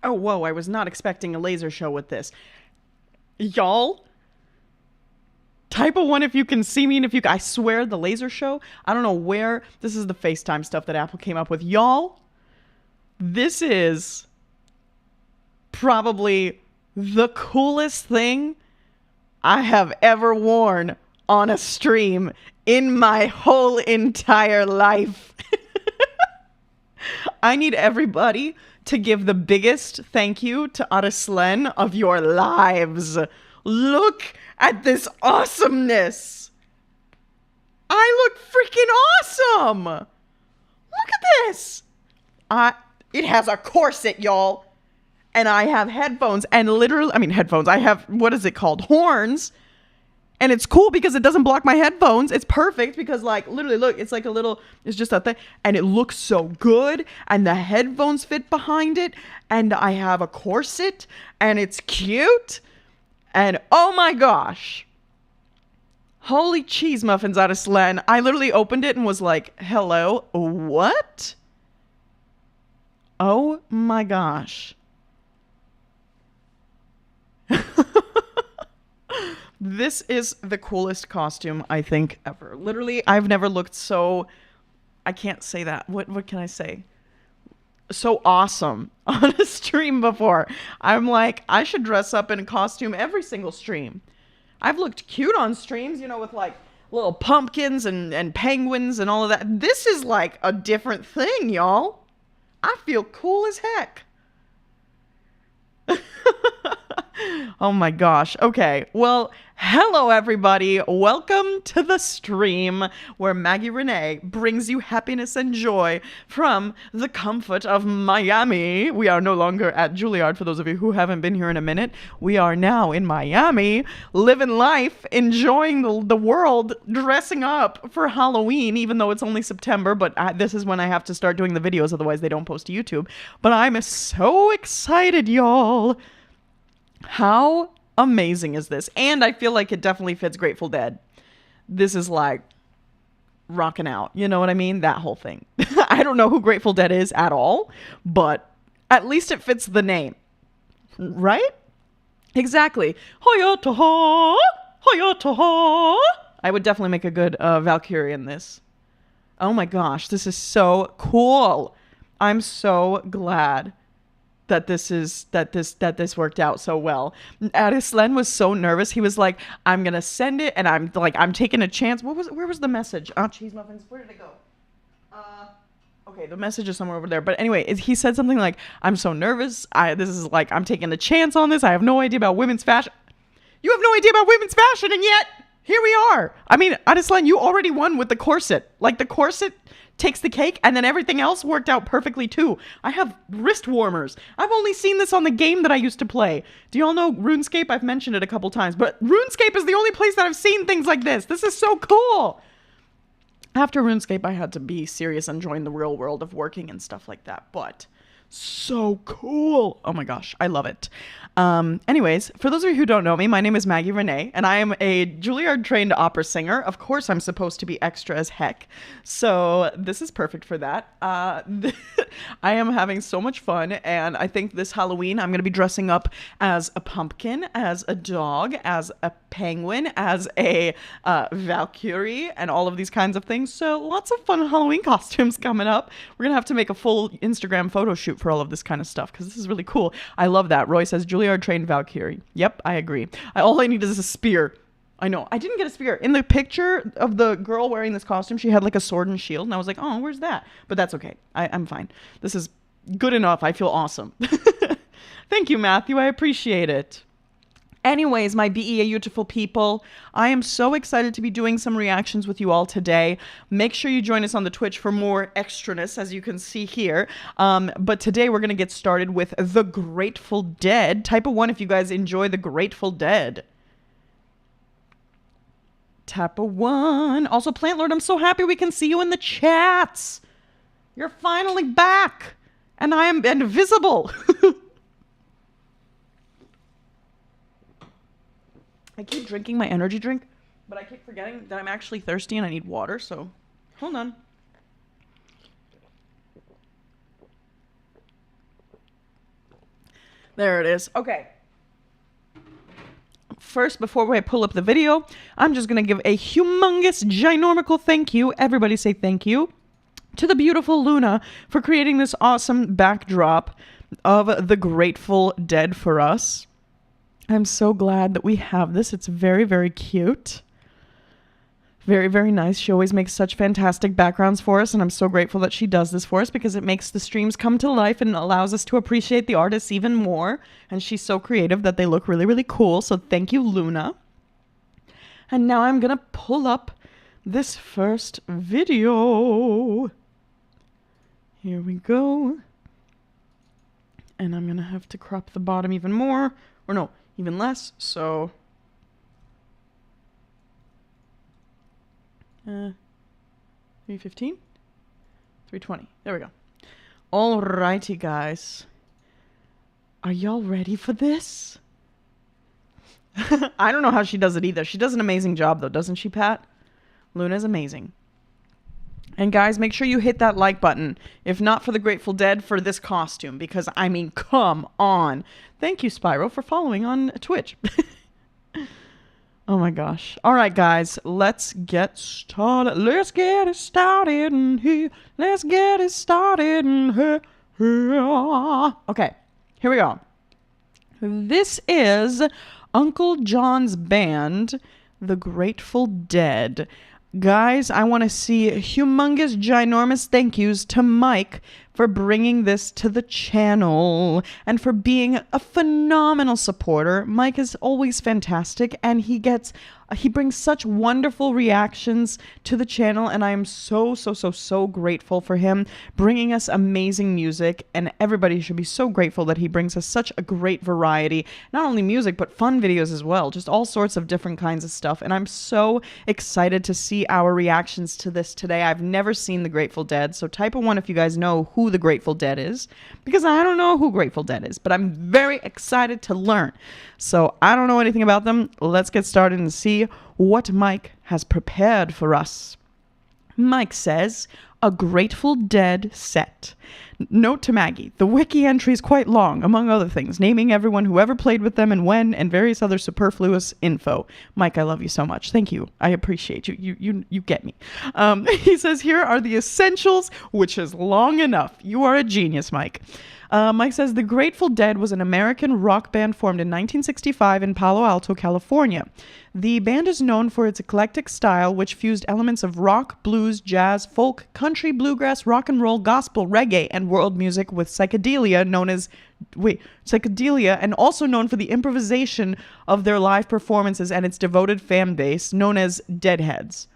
Oh, whoa, I was not expecting a laser show with this. Y'all, type a 1 if you can see me, and if you... I swear, the laser show, I don't know where... This is the FaceTime stuff that Apple came up with. Y'all, this is probably the coolest thing I have ever worn on a stream in my whole entire life. I need everybody to give the biggest thank you to Arislen of your lives. Look at this awesomeness. I look freaking awesome. Look at this. It has a corset, y'all. And I have headphones and headphones. I have, what is it called? Horns. And it's cool because it doesn't block my headphones. It's perfect because, like, literally, look, it's like it's just a thing. And it looks so good. And the headphones fit behind it. And I have a corset. And it's cute. And, oh my gosh. Holy cheese muffins, Arislen. I literally opened it and was like, hello, what? Oh my gosh. This is the coolest costume, I think, ever. Literally, I've never looked so... I can't say that. What can I say? So awesome on a stream before. I'm like, I should dress up in a costume every single stream. I've looked cute on streams, you know, with like little pumpkins and penguins and all of that. This is like a different thing, y'all. I feel cool as heck. Oh my gosh. Okay. Well, hello everybody. Welcome to the stream where Maggie Reneé brings you happiness and joy from the comfort of Miami. We are no longer at Juilliard, for those of you who haven't been here in a minute. We are now in Miami, living life, enjoying the world, dressing up for Halloween, even though it's only September, but this is when I have to start doing the videos, otherwise they don't post to YouTube. But I'm so excited, y'all. How amazing is this? And I feel like it definitely fits Grateful Dead. This is like rocking out. You know what I mean? That whole thing. I don't know who Grateful Dead is at all, but at least it fits the name. Right? Exactly. Hoyota-ha! Hoyota-ha! I would definitely make a good Valkyrie in this. Oh my gosh, this is so cool. I'm so glad that this worked out so well. Arislen was so nervous. He was like, I'm gonna send it, and I'm taking a chance. Where was the message? Oh, cheese muffins. Where did it go? Okay, the message is somewhere over there. But anyway, he said something like, I'm so nervous. This is like, I'm taking a chance on this. I have no idea about women's fashion. You have no idea about women's fashion, and yet here we are. I mean, Arislen, you already won with the corset. Like, the corset takes the cake, and then everything else worked out perfectly too. I have wrist warmers. I've only seen this on the game that I used to play. Do y'all know RuneScape? I've mentioned it a couple times, but RuneScape is the only place that I've seen things like this. This is so cool. After RuneScape, I had to be serious and join the real world of working and stuff like that, but so cool. Oh my gosh, I love it. Anyways, for those of you who don't know me, my name is Maggie Reneé, and I am a Juilliard trained opera singer. Of course, I'm supposed to be extra as heck, so this is perfect for that. I am having so much fun, and I think this Halloween I'm going to be dressing up as a pumpkin, as a dog, as a penguin, as a Valkyrie, and all of these kinds of things. So lots of fun Halloween costumes coming up. We're gonna have to make a full Instagram photo shoot for all of this kind of stuff because this is really cool. I love that. Roy says Juilliard trained Valkyrie. Yep, I agree. All I need is a spear. I know. I didn't get a spear. In the picture of the girl wearing this costume, she had like a sword and shield, and I was like, oh, where's that? But that's okay. I'm fine. This is good enough. I feel awesome. Thank you, Matthew. I appreciate it. Anyways, my beautiful people, I am so excited to be doing some reactions with you all today. Make sure you join us on the Twitch for more extraness, as you can see here. But today we're going to get started with The Grateful Dead. Type a 1 if you guys enjoy The Grateful Dead. Tap a 1. Also, Plant Lord, I'm so happy we can see you in the chats. You're finally back. And I am invisible. I keep drinking my energy drink, but I keep forgetting that I'm actually thirsty and I need water, so hold on. There it is. Okay. First, before I pull up the video, I'm just going to give a humongous, ginormical thank you. Everybody say thank you to the beautiful Luna for creating this awesome backdrop of the Grateful Dead for us. I'm so glad that we have this. It's very, very cute. Very, very nice. She always makes such fantastic backgrounds for us, and I'm so grateful that she does this for us because it makes the streams come to life and allows us to appreciate the artists even more. And she's so creative that they look really, really cool. So thank you, Luna. And now I'm going to pull up this first video. Here we go. And I'm going to have to crop the bottom even more. Or no, even less. So... 315? 320. There we go. Alrighty, guys. Are y'all ready for this? I don't know how she does it either. She does an amazing job, though, doesn't she, Pat? Luna's amazing. And guys, make sure you hit that like button. If not for the Grateful Dead, for this costume. Because, I mean, come on. Thank you, Spyro, for following on Twitch. Oh my gosh. All right, guys, let's get started. Let's get it started in here. Let's get it started in here. Okay, here we go. This is Uncle John's band, The Grateful Dead. Guys, I want to see humongous, ginormous thank yous to Mike for bringing this to the channel and for being a phenomenal supporter. Mike is always fantastic, and he brings such wonderful reactions to the channel, and I am so grateful for him bringing us amazing music, and everybody should be so grateful that he brings us such a great variety, not only music, but fun videos as well, just all sorts of different kinds of stuff, and I'm so excited to see our reactions to this today. I've never seen the Grateful Dead, so type a 1 if you guys know who the Grateful Dead is, because I don't know who Grateful Dead is, but I'm very excited to learn. So I don't know anything about them. Let's get started and see what Mike has prepared for us. Mike says, a Grateful Dead set. Note to Maggie, the wiki entry is quite long, among other things, naming everyone who ever played with them and when, and various other superfluous info. Mike, I love you so much. Thank you. I appreciate you. You get me. He says, here are the essentials, which is long enough. You are a genius, Mike. Mike says, the Grateful Dead was an American rock band formed in 1965 in Palo Alto, California. The band is known for its eclectic style, which fused elements of rock, blues, jazz, folk, country, bluegrass, rock and roll, gospel, reggae, and world music with psychedelia, and also known for the improvisation of their live performances and its devoted fan base, known as Deadheads.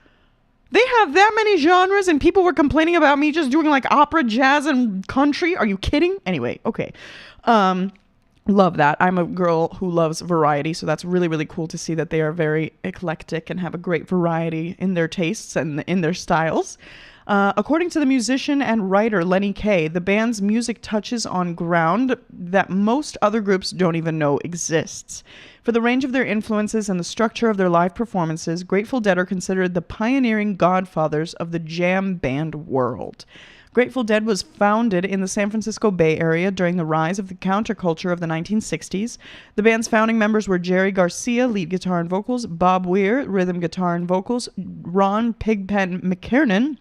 They have that many genres, and people were complaining about me just doing like opera, jazz, and country. Are you kidding? Anyway, okay. Love that. I'm a girl who loves variety, so that's really, really cool to see that they are very eclectic and have a great variety in their tastes and in their styles. According to the musician and writer Lenny Kaye, the band's music touches on ground that most other groups don't even know exists. For the range of their influences and the structure of their live performances, Grateful Dead are considered the pioneering godfathers of the jam band world. Grateful Dead was founded in the San Francisco Bay Area during the rise of the counterculture of the 1960s. The band's founding members were Jerry Garcia, lead guitar and vocals, Bob Weir, rhythm guitar and vocals, Ron Pigpen McKernan,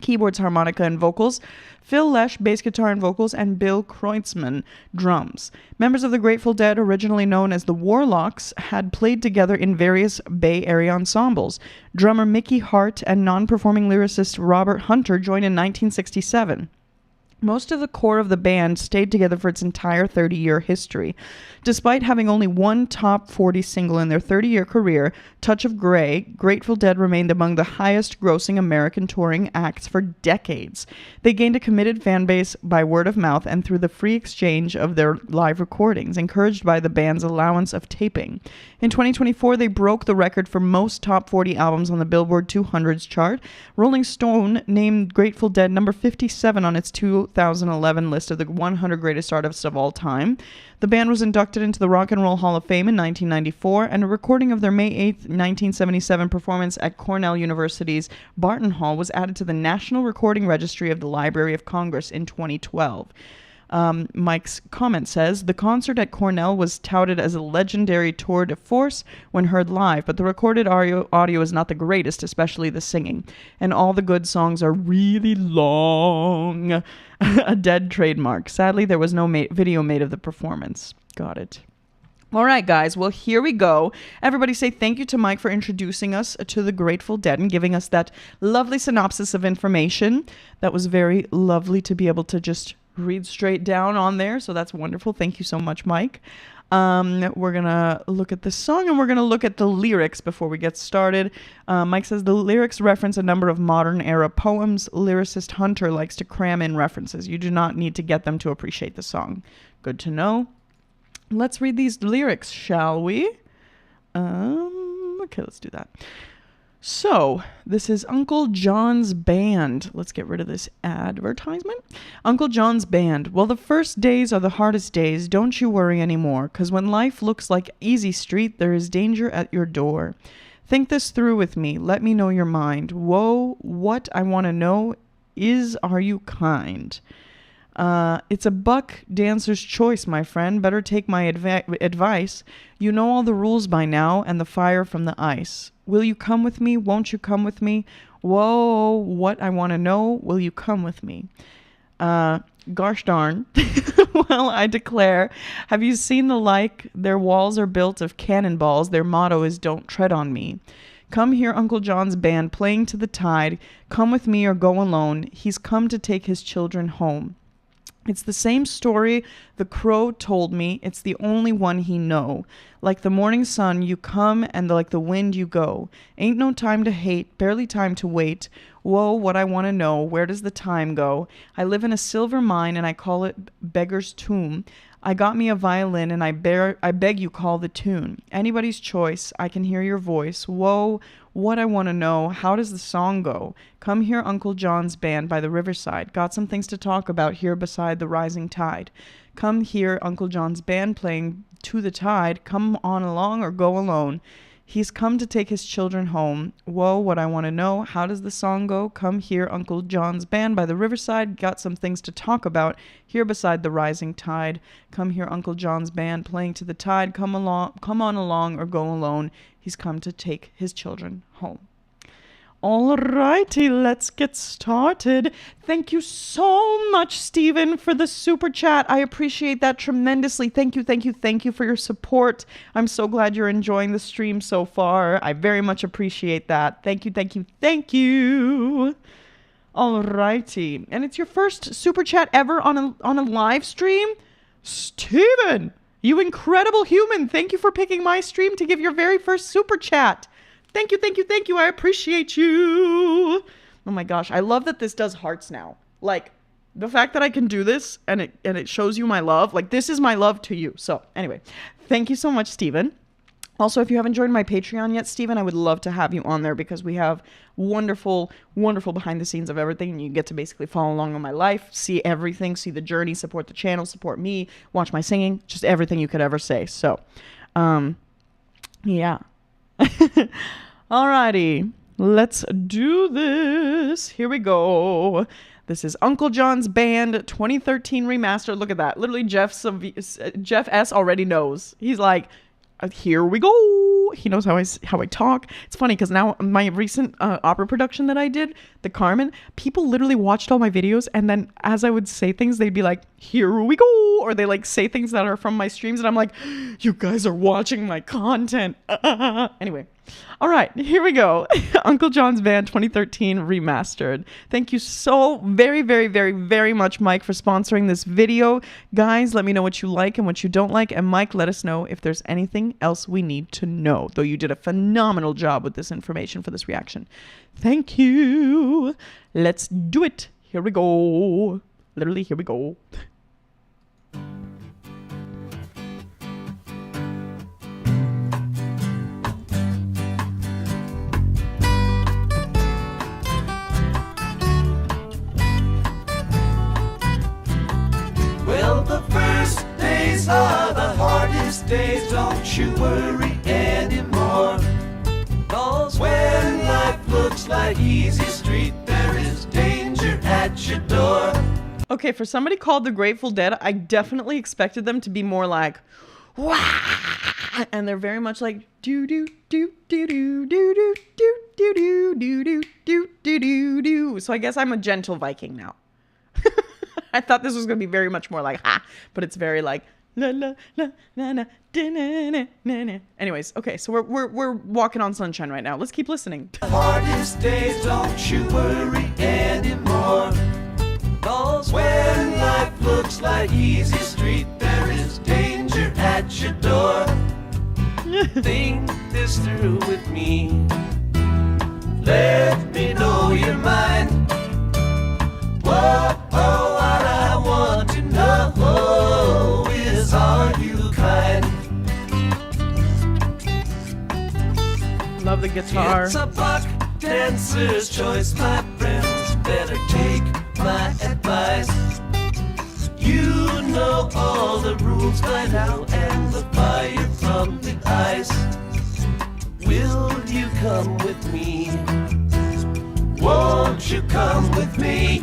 keyboards, harmonica, and vocals, Phil Lesh, bass guitar and vocals, and Bill Kreutzmann, drums. Members of the Grateful Dead, originally known as the Warlocks, had played together in various Bay Area ensembles. Drummer Mickey Hart and non-performing lyricist Robert Hunter joined in 1967. Most of the core of the band stayed together for its entire 30-year history. Despite having only one top 40 single in their 30-year career, Touch of Grey, Grateful Dead remained among the highest-grossing American touring acts for decades. They gained a committed fan base by word of mouth and through the free exchange of their live recordings, encouraged by the band's allowance of taping. In 2024, they broke the record for most top 40 albums on the Billboard 200's chart. Rolling Stone named Grateful Dead number 57 on its 2011 list of the 100 greatest artists of all time. The band was inducted into the Rock and Roll Hall of Fame in 1994, and a recording of their May 8, 1977 performance at Cornell University's Barton Hall was added to the National Recording Registry of the Library of Congress in 2012. Mike's comment says, the concert at Cornell was touted as a legendary tour de force when heard live, but the recorded audio is not the greatest, especially the singing. And all the good songs are really long. A dead trademark. Sadly, there was no video made of the performance. Got it. All right, guys. Well, here we go. Everybody say thank you to Mike for introducing us to the Grateful Dead and giving us that lovely synopsis of information. That was very lovely to be able to just read straight down on there. So that's wonderful. Thank you so much, Mike. We're going to look at the song and we're going to look at the lyrics before we get started. Mike says the lyrics reference a number of modern era poems. Lyricist Hunter likes to cram in references. You do not need to get them to appreciate the song. Good to know. Let's read these lyrics, shall we? Okay, let's do that. So, this is Uncle John's Band. Let's get rid of this advertisement. Uncle John's Band. Well, the first days are the hardest days. Don't you worry anymore, 'cause when life looks like easy street, there is danger at your door. Think this through with me. Let me know your mind. Whoa, what I want to know is, are you kind? It's a buck dancer's choice, my friend. Better take my advice. You know all the rules by now and the fire from the ice. Will you come with me? Won't you come with me? Whoa, what I want to know. Will you come with me? Gosh darn. Well, I declare. Have you seen the like? Their walls are built of cannonballs. Their motto is don't tread on me. Come hear Uncle John's band playing to the tide. Come with me or go alone. He's come to take his children home. It's the same story the crow told me. It's the only one he know. Like the morning sun, you come, and like the wind, you go. Ain't no time to hate, barely time to wait. Whoa, what I want to know, where does the time go? I live in a silver mine, and I call it Beggar's Tomb. I got me a violin, and I beg you call the tune. Anybody's choice, I can hear your voice. Whoa, what I want to know, how does the song go? Come hear Uncle John's band by the riverside. Got some things to talk about here beside the rising tide. Come hear Uncle John's band playing to the tide. Come on along or go alone. He's come to take his children home. Whoa, what I want to know, how does the song go? Come hear Uncle John's band by the riverside. Got some things to talk about here beside the rising tide. Come hear Uncle John's band playing to the tide. Come on along or go alone. He's come to take his children home. Alrighty, let's get started. Thank you so much, Stephen, for the super chat. I appreciate that tremendously. Thank you for your support. I'm so glad you're enjoying the stream so far. I very much appreciate that. Thank you. Alrighty, and it's your first super chat ever on a live stream? Stephen, you incredible human. Thank you for picking my stream to give your very first super chat. Thank you. I appreciate you. Oh my gosh. I love that this does hearts now. Like, the fact that I can do this and it shows you my love. Like, this is my love to you. So, anyway. Thank you so much, Stephen. Also, if you haven't joined my Patreon yet, Stephen, I would love to have you on there because we have wonderful behind the scenes of everything. And you get to basically follow along on my life, see everything, see the journey, support the channel, support me, watch my singing, just everything you could ever say. So, yeah. Alrighty, let's do this. Here we go. This is Uncle John's Band 2013 remastered. Look at that. Literally, Jeff S. already knows. He's like, here we go. He knows how I talk. It's funny because now my recent opera production that I did, the Carmen, people literally watched all my videos, and then as I would say things, they'd be like, here we go, or they like say things that are from my streams, and I'm like, you guys are watching my content. Anyway. All right, here we go. Uncle John's Band 2013 remastered. Thank you so very much, Mike, for sponsoring this video. Guys, let me know what you like and what you don't like. And Mike, let us know if there's anything else we need to know. Though you did a phenomenal job with this information for this reaction. Thank you. Let's do it. Here we go. Literally, here we go. Well, the first days are the hardest days, don't you worry anymore. 'Cause when life looks like easy street, there is danger at your door. Okay, for somebody called the Grateful Dead, I definitely expected them to be more like, wah, and they're very much like do do do do do do do do do do do do do do do do. So I guess I'm a gentle Viking now. I thought this was gonna be very much more like ha, but it's very like la la la na na na na na na. Anyways, okay, so we're walking on sunshine right now. Let's keep listening. Hardest days, don't you worry anymore. 'Cause when life looks like easy street, there is danger at your door. Think this through with me. Let me know your mind. Whoa, what I want to know is, are you kind? Love the guitar. It's a buck dancer's choice, my friends. Better take my advice. You know all the rules by now, and the fire from the ice. Will you come with me? Won't you come with me?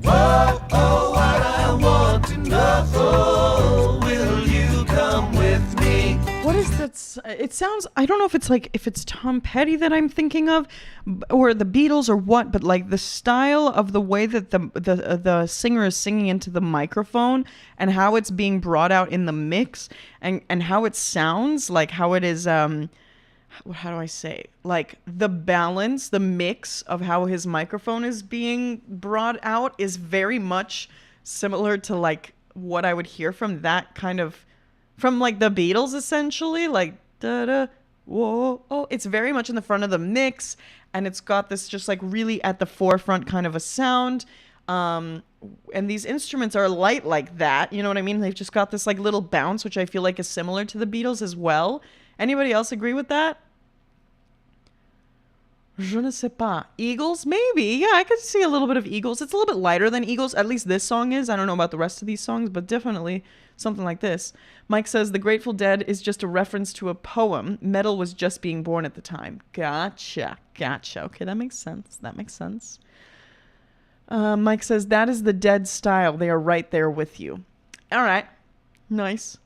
Whoa, what I want to know. Will you come with me? What is that? It sounds, I don't know if it's Tom Petty that I'm thinking of, or the Beatles or what, but like the style of the way that the singer is singing into the microphone and how it's being brought out in the mix and how it sounds, like how it is, how do I say, like the balance, the mix of how his microphone is being brought out is very much similar to like what I would hear from that kind of, from like the Beatles essentially, like da da whoa, oh, it's very much in the front of the mix, and it's got this just like really at the forefront kind of a sound, and these instruments are light like that, you know what I mean? They've just got this like little bounce, which I feel like is similar to the Beatles as well. Anybody else agree with that? Je ne sais pas. Eagles? Maybe. Yeah, I could see a little bit of Eagles. It's a little bit lighter than Eagles. At least this song is. I don't know about the rest of these songs, but definitely something like this. Mike says, the Grateful Dead is just a reference to a poem. Metal was just being born at the time. Gotcha. Okay, that makes sense. Mike says, that is the Dead style. They are right there with you. All right. Nice.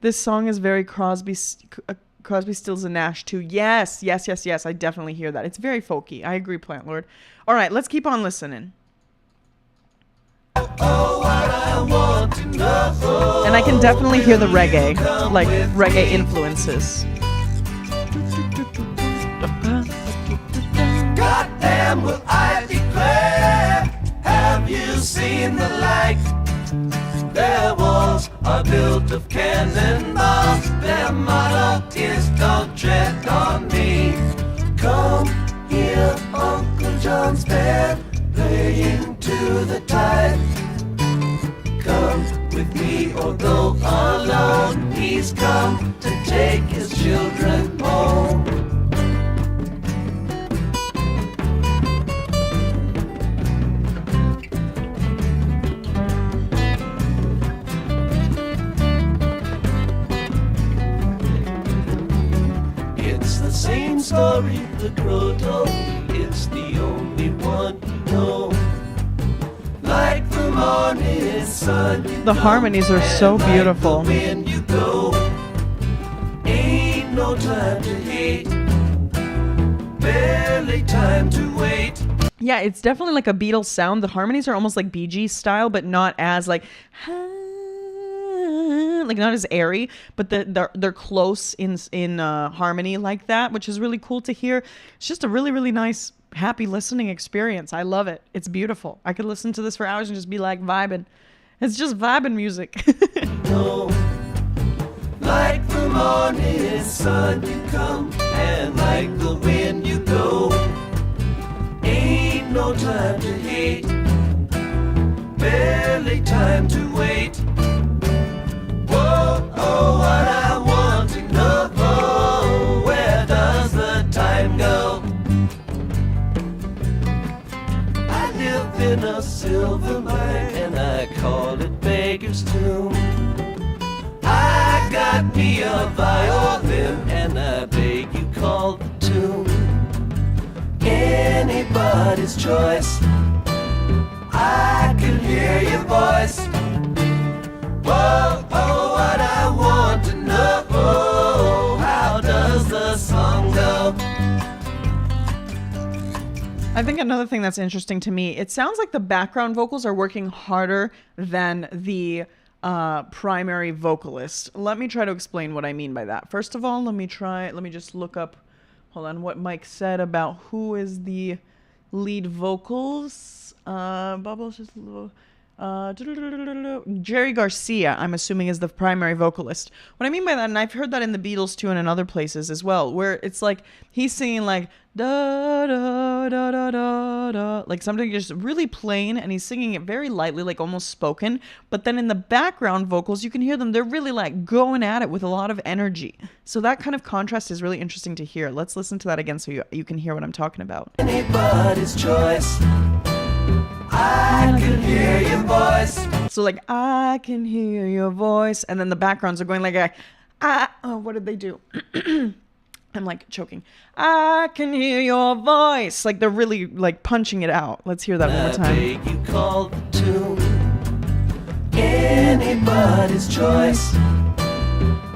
This song is very Crosby, Stills and Nash too. Yes. I definitely hear that. It's very folky. I agree, Plant Lord. All right, let's keep on listening. And I can definitely hear the reggae, like reggae influences. Goddamn, will I declare, have you seen the light? Their walls are built of cannonballs. Their motto is don't tread on me. Come hear Uncle John's band playing to the tide. Come with me or go alone. He's come to take his children home. Same story the crow told me, it's the only one you know. Like the morning sun, the harmonies are so beautiful. Like when you go, ain't no time to hate, barely time to wait. Yeah, it's definitely like a Beatles sound. The harmonies are almost like Bee Gees style, but not as like not as airy, but they're close in harmony like that, which is really cool to hear. It's just a really, really nice, happy listening experience. I love it. It's beautiful. I could listen to this for hours and just be like vibing. It's just vibing music. No, like the morning sun you come, and like the wind you go. Ain't no time to hate, barely time to wait. Oh, what I want to know, where does the time go? I live in a silver mine and I call it Beggar's Tomb. I got me a violin and I beg you call the tune. Anybody's choice. I I think another thing that's interesting to me, it sounds like the background vocals are working harder than the primary vocalist. Let me try to explain what I mean by that. First of all, let me just look up, hold on, what Mike said about who is the lead vocals. Bubbles just a little... Jerry Garcia, I'm assuming, is the primary vocalist. What I mean by that, and I've heard that in the Beatles too and in other places as well, where it's like he's singing like da da da da da da, like something just really plain, and he's singing it very lightly, like almost spoken. But then in the background vocals, you can hear them; they're really like going at it with a lot of energy. So that kind of contrast is really interesting to hear. Let's listen to that again so you can hear what I'm talking about. Anybody's choice. I can hear your voice. So like, I can hear your voice. And then the backgrounds are going like, what did they do? I'm like choking. I can hear your voice. Like they're really like punching it out. Let's hear that one more time. You call the tune. Anybody's choice.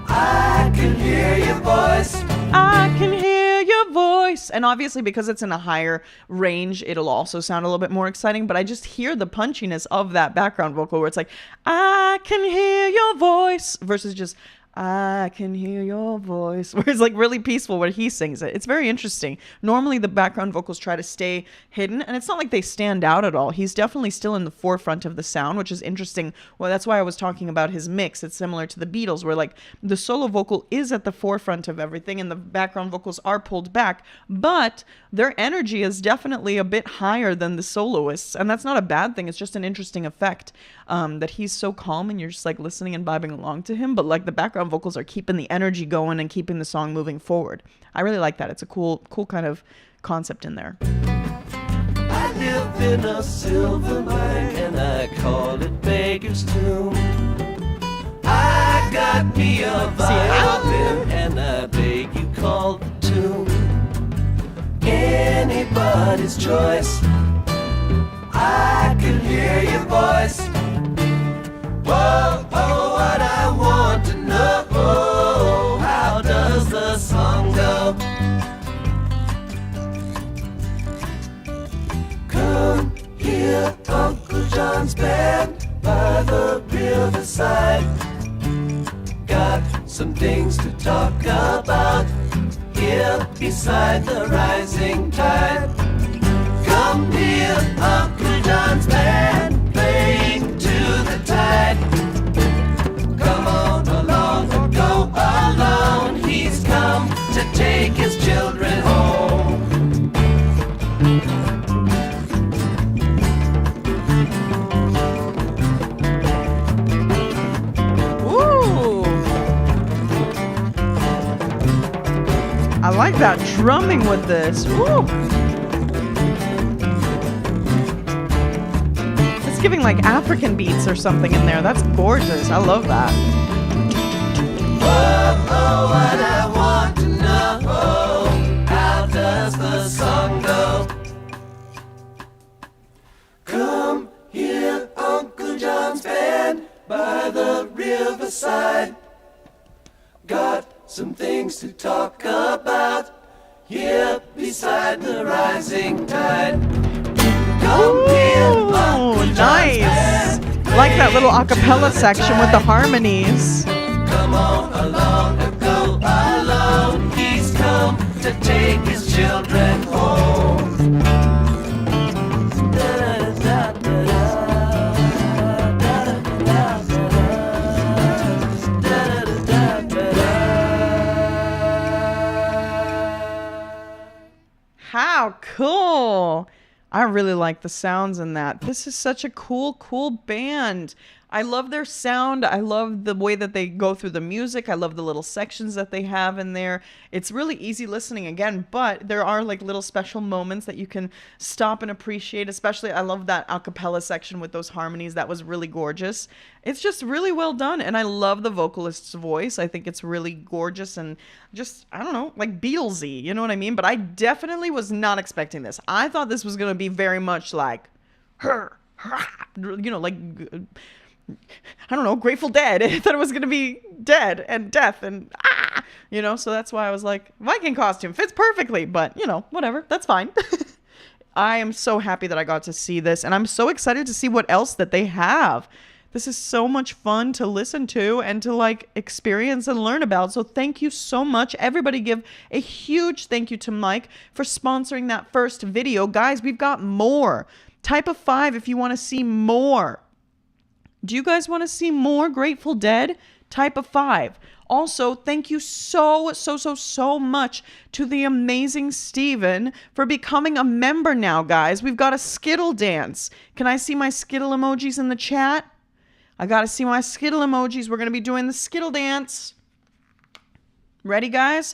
I can hear your voice. I can hear your voice. And obviously because it's in a higher range, it'll also sound a little bit more exciting. But I just hear the punchiness of that background vocal where it's like, I can hear your voice versus just, I can hear your voice, where it's like really peaceful where he sings it. It's very interesting. Normally the background vocals try to stay hidden, and it's not like they stand out at all. He's definitely still in the forefront of the sound, which is interesting. Well, that's why I was talking about his mix. It's similar to the Beatles, where like the solo vocal is at the forefront of everything and the background vocals are pulled back, but their energy is definitely a bit higher than the soloists, and that's not a bad thing. It's just an interesting effect, that he's so calm and you're just like listening and vibing along to him, but like the background vocals are keeping the energy going and keeping the song moving forward. I really like that. It's a cool kind of concept in there. I live in a silver mine and I call it Baker's Tomb. I got me a violin and I beg you call the tune. Anybody's choice. I can hear your voice. Whoa, oh, what I want to know, how does the song go? Come hear Uncle John's band by the riverside. Got some things to talk about here beside the rising tide. Come hear Uncle John's band playing to the tide. Come on along or go alone. He's come to take his children home. Ooh! I like that drumming with this. Woo! It's giving like African beats or something in there. That's gorgeous. I love that. Whoa, oh, what I want to know, how does the song go? Come hear Uncle John's band by the riverside. Got some things to talk about here beside the rising tide. Come hear Uncle John's Nice. band Like that little acapella section with the harmonies. Come on along and go alone. He's come to take his children home. How cool. I really like the sounds in that. This is such a cool band. I love their sound. I love the way that they go through the music. I love the little sections that they have in there. It's really easy listening again, but there are like little special moments that you can stop and appreciate. Especially, I love that a cappella section with those harmonies. That was really gorgeous. It's just really well done. And I love the vocalist's voice. I think it's really gorgeous and just, I don't know, like Beatlesy, you know what I mean? But I definitely was not expecting this. I thought this was going to be very much like her, you know, like, I don't know, Grateful Dead. I thought it was going to be dead and death and you know, so that's why I was like, Viking costume fits perfectly, but you know, whatever, that's fine. I am so happy that I got to see this, and I'm so excited to see what else that they have. This is so much fun to listen to and to like experience and learn about. So thank you so much. Everybody give a huge thank you to Mike for sponsoring that first video. Guys, we've got more. Type a 5 if you want to see more. Do you guys want to see more Grateful Dead? Type a 5. Also, thank you so much to the amazing Steven for becoming a member now, guys. We've got a Skittle dance. Can I see my Skittle emojis in the chat? I gotta see my Skittle emojis. We're gonna be doing the Skittle dance. Ready, guys?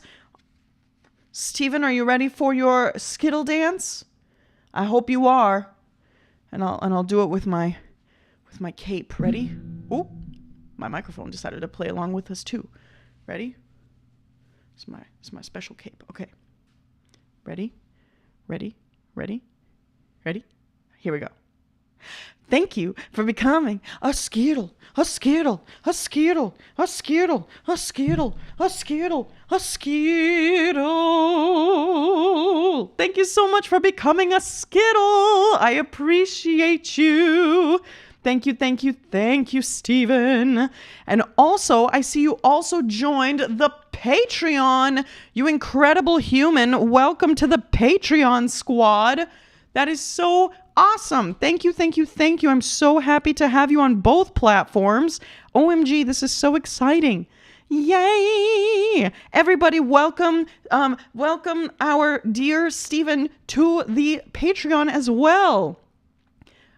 Steven, are you ready for your Skittle dance? I hope you are. And I'll do it with my cape. Ready? Ooh, my microphone decided to play along with us too. Ready? It's my special cape. Okay. Ready? Ready? Ready? Ready? Here we go. Thank you for becoming a Skittle, a Skittle, a Skittle, a Skittle, a Skittle, a Skittle, a Skittle. Thank you so much for becoming a Skittle. I appreciate you. Thank you, Steven. And also, I see you also joined the Patreon. You incredible human. Welcome to the Patreon squad. That is so awesome. Thank you. I'm so happy to have you on both platforms. OMG, this is so exciting. Yay! Everybody welcome our dear Steven to the Patreon as well.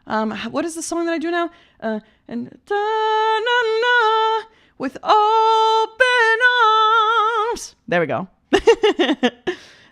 What is the song that I do now? And da-na-na, with open arms. There we go.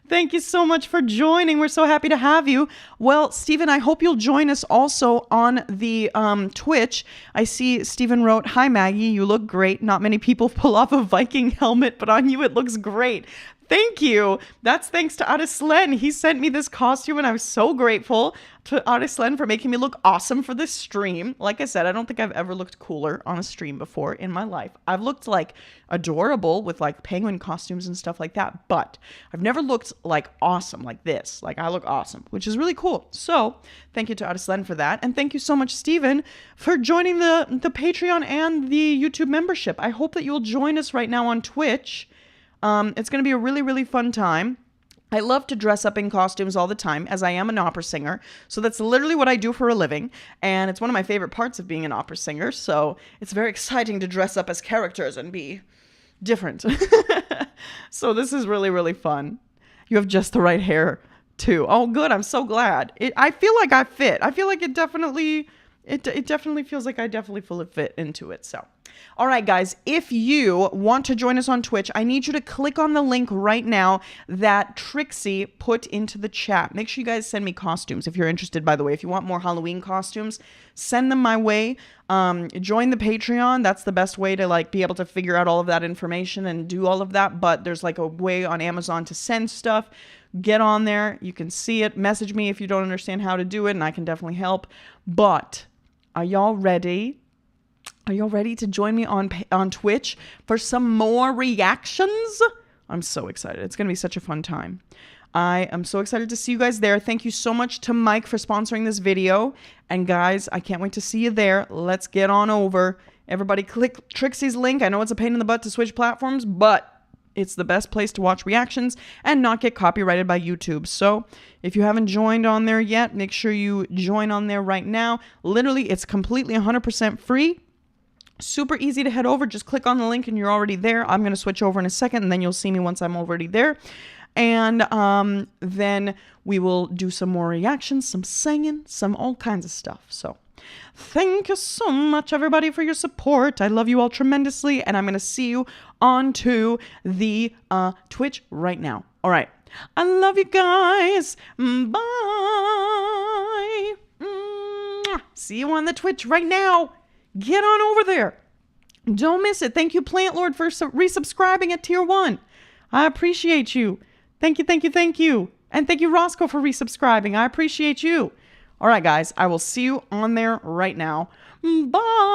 Thank you so much for joining. We're so happy to have you. Well, Steven, I hope you'll join us also on the Twitch. I see Steven wrote, "Hi, Maggie. You look great. Not many people pull off a Viking helmet, but on you it looks great." Thank you. That's thanks to Arislen. He sent me this costume, and I'm so grateful to Arislen for making me look awesome for this stream. Like I said, I don't think I've ever looked cooler on a stream before in my life. I've looked like adorable with like penguin costumes and stuff like that, but I've never looked like awesome like this. Like I look awesome, which is really cool. So thank you to Arislen for that. And thank you so much, Steven, for joining the Patreon and the YouTube membership. I hope that you'll join us right now on Twitch. It's going to be a really, really fun time. I love to dress up in costumes all the time, as I am an opera singer. So that's literally what I do for a living. And it's one of my favorite parts of being an opera singer. So it's very exciting to dress up as characters and be different. So this is really, really fun. You have just the right hair, too. Oh, good. I'm so glad. I feel like I fit. I feel like it definitely feels like I definitely fully fit into it. So. All right, guys, if you want to join us on Twitch, I need you to click on the link right now that Trixie put into the chat. Make sure you guys send me costumes if you're interested, by the way. If you want more Halloween costumes, send them my way. Join the Patreon. That's the best way to like be able to figure out all of that information and do all of that. But there's like a way on Amazon to send stuff. Get on there. You can see it. Message me if you don't understand how to do it, and I can definitely help. But are y'all ready? Are y'all ready to join me on Twitch for some more reactions? I'm so excited. It's going to be such a fun time. I am so excited to see you guys there. Thank you so much to Mike for sponsoring this video. And guys, I can't wait to see you there. Let's get on over. Everybody click Trixie's link. I know it's a pain in the butt to switch platforms, but it's the best place to watch reactions and not get copyrighted by YouTube. So if you haven't joined on there yet, make sure you join on there right now. Literally, it's completely 100% free. Super easy to head over. Just click on the link and you're already there. I'm going to switch over in a second and then you'll see me once I'm already there. And then we will do some more reactions, some singing, some all kinds of stuff. So thank you so much, everybody, for your support. I love you all tremendously. And I'm going to see you on to the Twitch right now. All right. I love you guys. Bye. See you on the Twitch right now. Get on over there. Don't miss it. Thank you, Plant Lord, for resubscribing at Tier 1. I appreciate you. Thank you. And thank you, Roscoe, for resubscribing. I appreciate you. All right, guys. I will see you on there right now. Bye.